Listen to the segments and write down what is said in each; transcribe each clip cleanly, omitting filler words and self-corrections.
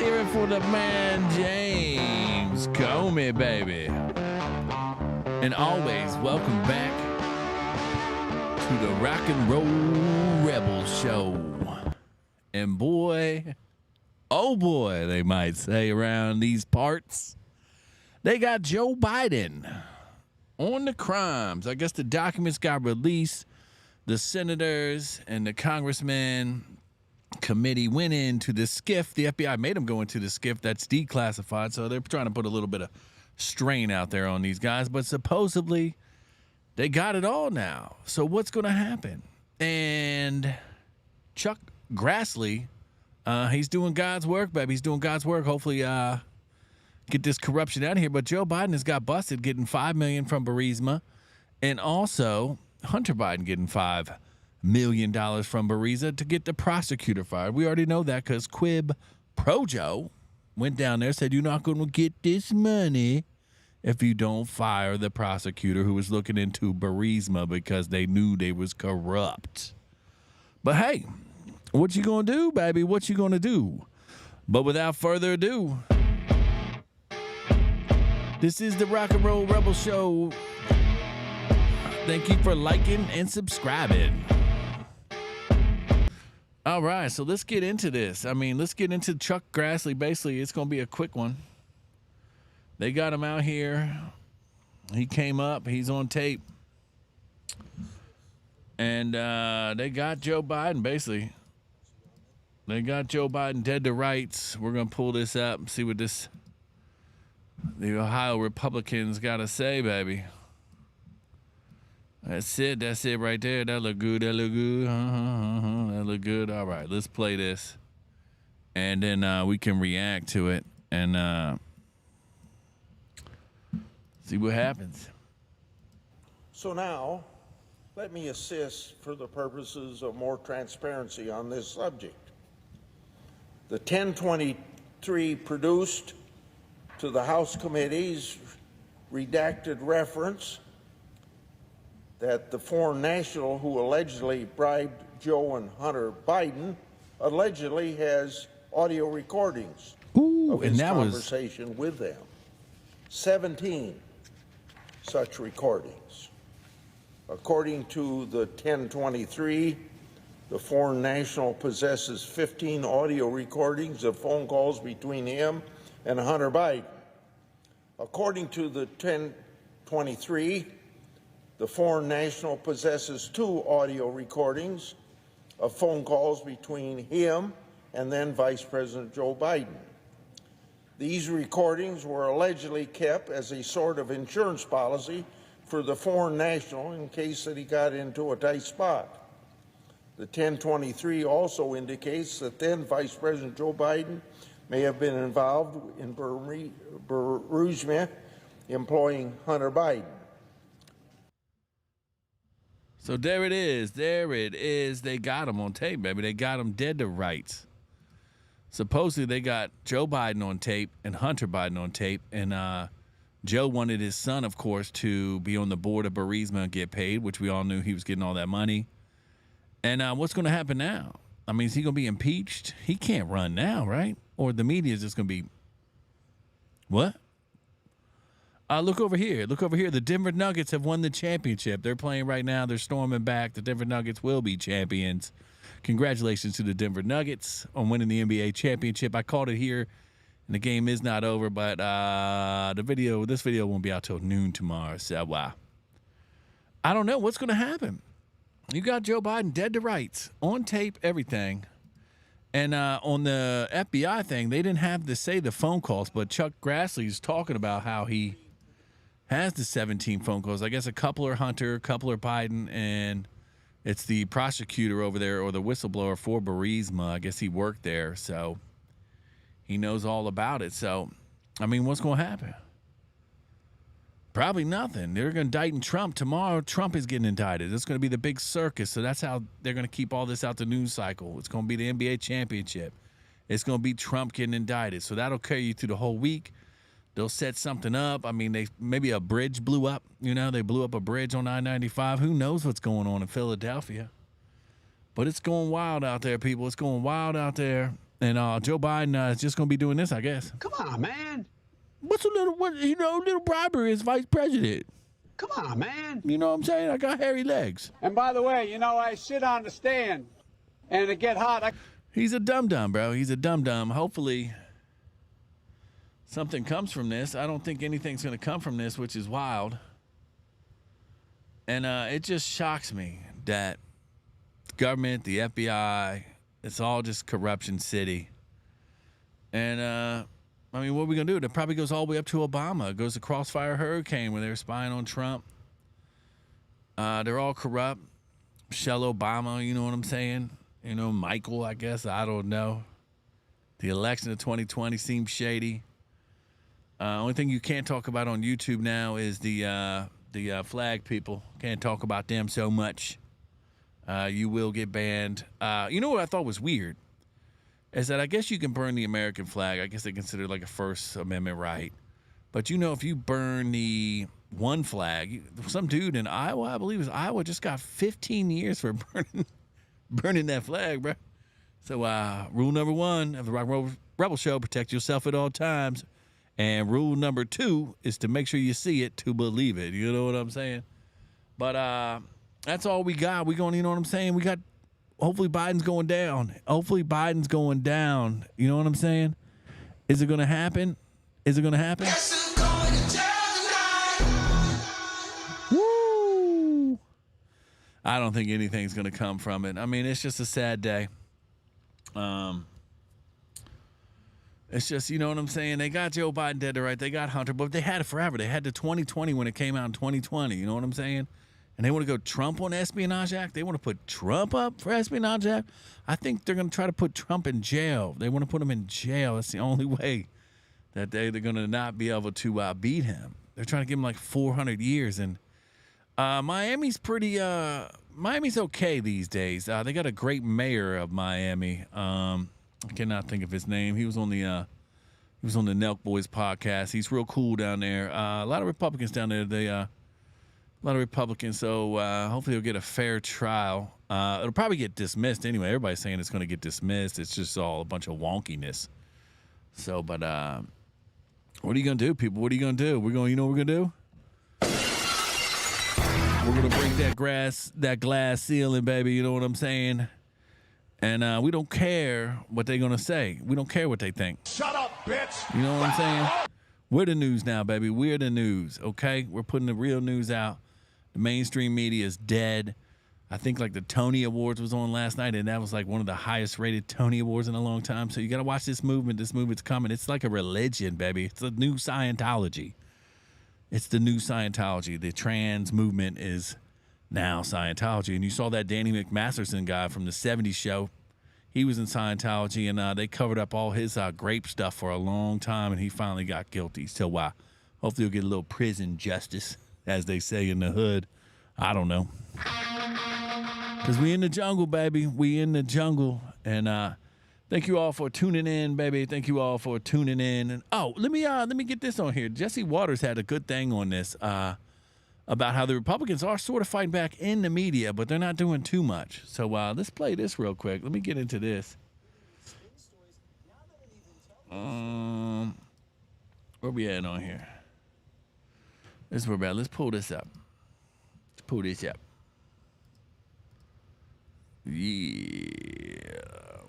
hear it for the man, James Comey, baby. And always welcome back to the Rock and Roll Rebel Show. And boy, oh boy, they might say around these parts, they got Joe Biden on the crimes. I guess the documents got released. The senators and the congressmen committee went into the SCIF. The FBI made them go into the SCIF that's declassified, so they're trying to put a little bit of strain out there on these guys. But supposedly, they got it all now. So what's going to happen? And Chuck Grassley, he's doing God's work, baby. He's doing God's work. Hopefully, get this corruption out of here. But Joe Biden has got busted getting $5 million from Burisma, and also Hunter Biden getting $5 million from Burisma to get the prosecutor fired. We already know that because Quib Projo went down there, said, you're not going to get this money if you don't fire the prosecutor who was looking into Burisma because they knew they was corrupt. But hey, what you going to do, baby? What you going to do? But without further ado, this is the Rock and Roll Rebel Show. Thank you for liking and subscribing. All right, so let's get into this. Let's get into Chuck Grassley. Basically, it's going to be a quick one. They got him out here. He came up. He's on tape. And they got Joe Biden, basically. They got Joe Biden dead to rights. We're going to pull this up and see what the Ohio Republicans got to say, baby. That's it right there. That look good. That look good. That look good. All right, let's play this, and then we can react to it and see what happens. So now, let me assist for the purposes of more transparency on this subject. The 1023 produced to the House committees redacted reference that the foreign national who allegedly bribed Joe and Hunter Biden allegedly has audio recordings of his conversation with them. 17 such recordings. According to the 1023, the foreign national possesses 15 audio recordings of phone calls between him and Hunter Biden. According to the 1023, the foreign national possesses 2 audio recordings of phone calls between him and then Vice President Joe Biden. These recordings were allegedly kept as a sort of insurance policy for the foreign national in case that he got into a tight spot. The 1023 also indicates that then Vice President Joe Biden may have been involved in Burisma employing Hunter Biden. So there it is. There it is. They got him on tape, baby. They got him dead to rights. Supposedly they got Joe Biden on tape and Hunter Biden on tape. And Joe wanted his son, of course, to be on the board of Burisma and get paid, which we all knew he was getting all that money. And what's going to happen now? Is he going to be impeached? He can't run now, right? Or the media is just going to be, what? Look over here. Look over here. The Denver Nuggets have won the championship. They're playing right now. They're storming back. The Denver Nuggets will be champions. Congratulations to the Denver Nuggets on winning the NBA championship. I called it here, and the game is not over, but this video won't be out till noon tomorrow. So, I don't know what's going to happen. You got Joe Biden dead to rights, on tape, everything. And on the FBI thing, they didn't have to say the phone calls, but Chuck Grassley's talking about how he has the 17 phone calls. I guess a couple are Hunter, a couple are Biden, and it's the prosecutor over there or the whistleblower for Burisma. I guess he worked there, so he knows all about it. So, what's going to happen? Probably nothing. They're going to indict Trump. Tomorrow, Trump is getting indicted. It's going to be the big circus, so that's how they're going to keep all this out the news cycle. It's going to be the NBA championship. It's going to be Trump getting indicted, so that'll carry you through the whole week. They'll set something up. Maybe a bridge blew up. They blew up a bridge on I-95. Who knows what's going on in Philadelphia? But it's going wild out there, people. It's going wild out there. And Joe Biden is just going to be doing this, I guess. Come on, man. What's a little bribery as vice president? Come on, man. You know what I'm saying? I got hairy legs. And by the way, I sit on the stand and it get hot. He's a dum-dum, bro. He's a dum-dum. Hopefully something comes from this. I don't think anything's going to come from this, which is wild. And it just shocks me that the government, the FBI, it's all just corruption city. And, what are we going to do? It probably goes all the way up to Obama. It goes to Crossfire Hurricane where they were spying on Trump. They're all corrupt. Michelle Obama, you know what I'm saying? Michael, I guess. I don't know. The election of 2020 seems shady. Only thing you can't talk about on YouTube now is the flag people. Can't talk about them so much. You will get banned. You know what I thought was weird? Is that I guess you can burn the American flag. I guess they consider it like a First Amendment right. But if you burn the one flag, some dude in Iowa, I believe it was Iowa, just got 15 years for burning that flag, bro. So rule number 1 of the Rock and Roll Rebel Show, protect yourself at all times. And rule number 2 is to make sure you see it to believe it. You know what I'm saying? But that's all we got. We going, you know what I'm saying? We got, hopefully Biden's going down. Hopefully Biden's going down. You know what I'm saying? Is it going to happen? Is it going to happen? Woo! I don't think anything's going to come from it. I mean, it's just a sad day. It's just, you know what I'm saying? They got Joe Biden dead to right. They got Hunter, but they had it forever. They had the 2020 when it came out in 2020. You know what I'm saying? And they want to go Trump on Espionage Act. They want to put Trump up for Espionage Act. I think they're going to try to put Trump in jail. They want to put him in jail. That's the only way that they're going to not be able to beat him. They're trying to give him like 400 years. And Miami's Miami's okay these days. They got a great mayor of Miami. I cannot think of his name. He was on the Nelk Boys podcast. He's real cool down there. A lot of Republicans down there. A lot of Republicans. So hopefully he'll get a fair trial. It'll probably get dismissed anyway. Everybody's saying it's going to get dismissed. It's just all a bunch of wonkiness. So, but what are you going to do, people? What are you going to do? You know what we're going to do? We're going to break that glass ceiling, baby. You know what I'm saying? And we don't care what they're going to say. We don't care what they think. Shut up, bitch. You know what I'm saying? We're the news now, baby. We're the news, okay? We're putting the real news out. The mainstream media is dead. I think like the Tony Awards was on last night, and that was like one of the highest rated Tony Awards in a long time. So you got to watch this movement. This movement's coming. It's like a religion, baby. It's a new Scientology. It's the new Scientology. The trans movement is now Scientology. And you saw that Danny McMasterson guy from the 70s show. He was in Scientology, and they covered up all his grape stuff for a long time, and he finally got guilty. So hopefully he'll get a little prison justice, as they say in the hood. I don't know. Because we in the jungle, baby. We in the jungle. And thank you all for tuning in, baby. Thank you all for tuning in. And let me get this on here. Jesse Waters had a good thing on this about how the Republicans are sort of fighting back in the media, but they're not doing too much. So let's play this real quick. Let me get into this. Where we at on here? This is where we're at. Let's pull this up. Yeah.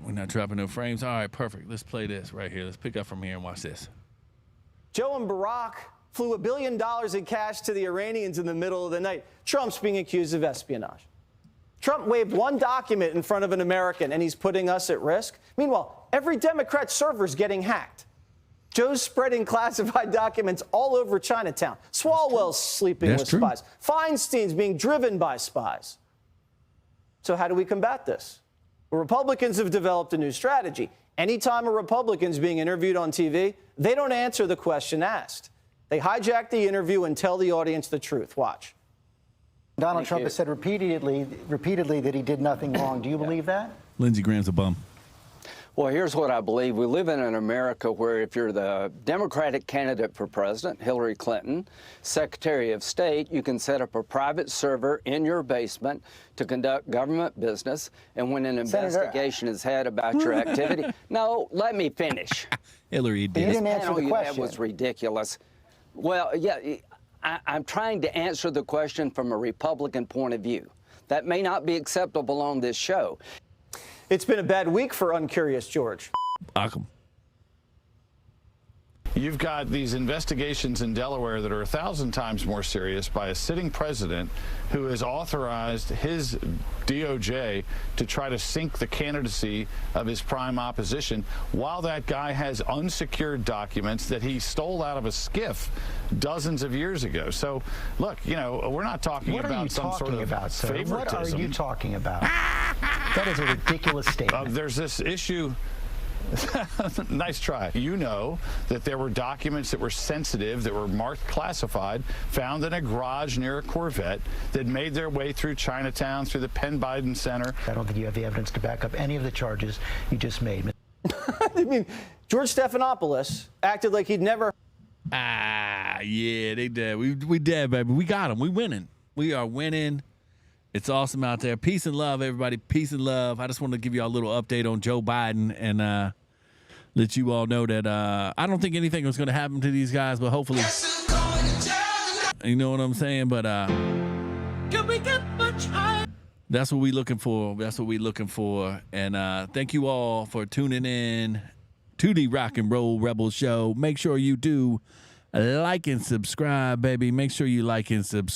We're not dropping no frames. All right, perfect. Let's play this right here. Let's pick up from here and watch this. Joe and Barack flew $1 billion in cash to the Iranians in the middle of the night. Trump's being accused of espionage. Trump waved one document in front of an American, and he's putting us at risk. Meanwhile, every Democrat server's getting hacked. Joe's spreading classified documents all over Chinatown. Swalwell's sleeping with spies. Feinstein's being driven by spies. So how do we combat this? Well, Republicans have developed a new strategy. Anytime a Republican's being interviewed on TV, they don't answer the question asked. They hijack the interview and tell the audience the truth. Watch. Donald Trump has said repeatedly that he did nothing wrong. Do you believe that? Lindsey Graham's a bum. Well, here's what I believe. We live in an America where if you're the Democratic candidate for president, Hillary Clinton, Secretary of State, you can set up a private server in your basement to conduct government business. And when an investigation is had about your activity, no, let me finish. Hillary did. You didn't answer Panel the you had question. was ridiculous. Well, yeah, I'm trying to answer the question from a Republican point of view. That may not be acceptable on this show. It's been a bad week for Uncurious George. Welcome. You've got these investigations in Delaware that are 1,000 times more serious by a sitting president who has authorized his DOJ to try to sink the candidacy of his prime opposition while that guy has unsecured documents that he stole out of a skiff dozens of years ago. So, look, you know, we're not talking about some sort of favoritism. What are you talking about? That is a ridiculous statement. There's this issue. Nice try. You know that there were documents that were sensitive, that were marked classified, found in a garage near a Corvette that made their way through Chinatown, through the Penn Biden Center. I don't think you have the evidence to back up any of the charges you just made. I mean, George Stephanopoulos acted like he'd never. Yeah, they did. We did, baby. We got them. We winning. We are winning. It's awesome out there. Peace and love, everybody. Peace and love. I just want to give you all a little update on Joe Biden and let you all know that I don't think anything was going to happen to these guys, but hopefully, you know what I'm saying? But that's what we looking for. That's what we looking for. And thank you all for tuning in to the Rock and Roll Rebel Show. Make sure you do like and subscribe, baby. Make sure you like and subscribe.